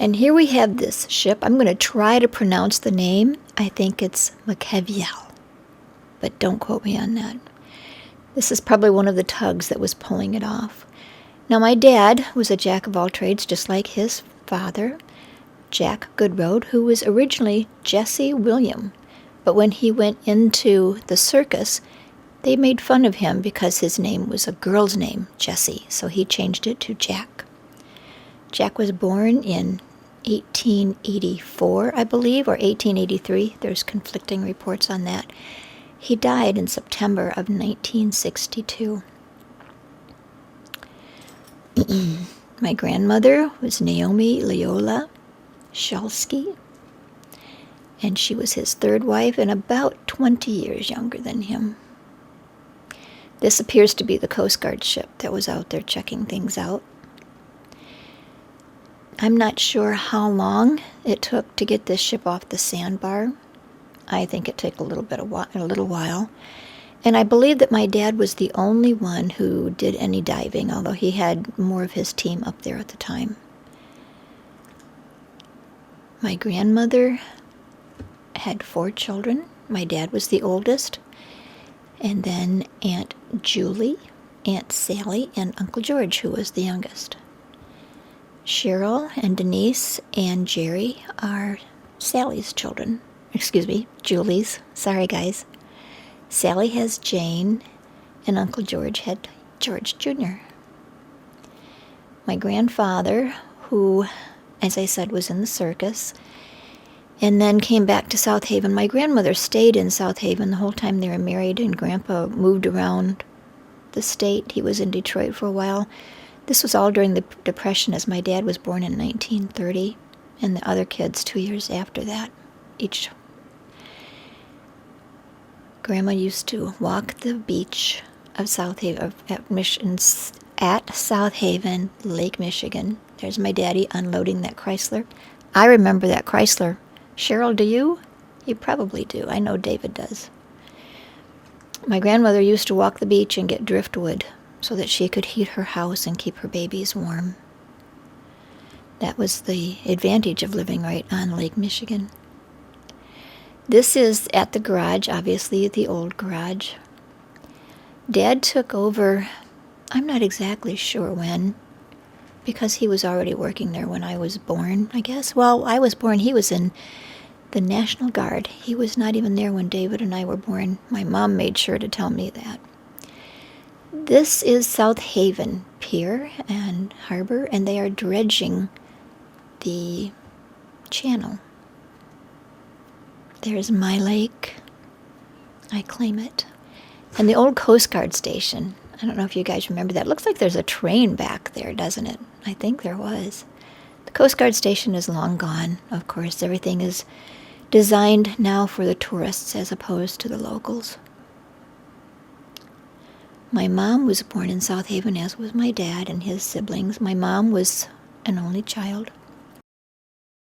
And here we have this ship. I'm going to try to pronounce the name. I think it's Machiavel, but don't quote me on that. This is probably one of the tugs that was pulling it off. Now, my dad was a jack of all trades, just like his father, Jack Goodrode, who was originally Jesse William. But when he went into the circus, they made fun of him because his name was a girl's name, Jessie, so he changed it to Jack. Jack was born in 1884, I believe, or 1883. There's conflicting reports on that. He died in September of 1962. My grandmother was Naomi Leola Shulsky, and she was his third wife and about 20 years younger than him. This appears to be the Coast Guard ship that was out there checking things out. I'm not sure how long it took to get this ship off the sandbar. I think it took a little while. And I believe that my dad was the only one who did any diving, although he had more of his team up there at the time. My grandmother had 4 children. My dad was the oldest. And then Aunt Julie, Aunt Sally, and Uncle George, who was the youngest. Cheryl and Denise and Jerry are Sally's children. Excuse me, Julie's. Sorry, guys. Sally has Jane, and Uncle George had George Jr. My grandfather, who, as I said, was in the circus, and then came back to South Haven. My grandmother stayed in South Haven the whole time they were married, and Grandpa moved around the state. He was in Detroit for a while. This was all during the Depression, as my dad was born in 1930, and the other kids 2 years after that, each. Grandma used to walk the beach of South Haven, at South Haven, Lake Michigan. There's my daddy unloading that Chrysler. I remember that Chrysler. Cheryl, do you? You probably do. I know David does. My grandmother used to walk the beach and get driftwood so that she could heat her house and keep her babies warm. That was the advantage of living right on Lake Michigan. This is at the garage, obviously the old garage. Dad took over, I'm not exactly sure when, because he was already working there when I was born, I guess. Well, I was born, he was in the National Guard. He was not even there when David and I were born. My mom made sure to tell me that. This is South Haven Pier and Harbor, and they are dredging the channel. There's my lake. I claim it. And the old Coast Guard station. I don't know if you guys remember that. It looks like there's a train back there, doesn't it? I think there was. The Coast Guard station is long gone. Of course, everything is designed now for the tourists as opposed to the locals. My mom was born in South Haven, as was my dad and his siblings. My mom was an only child.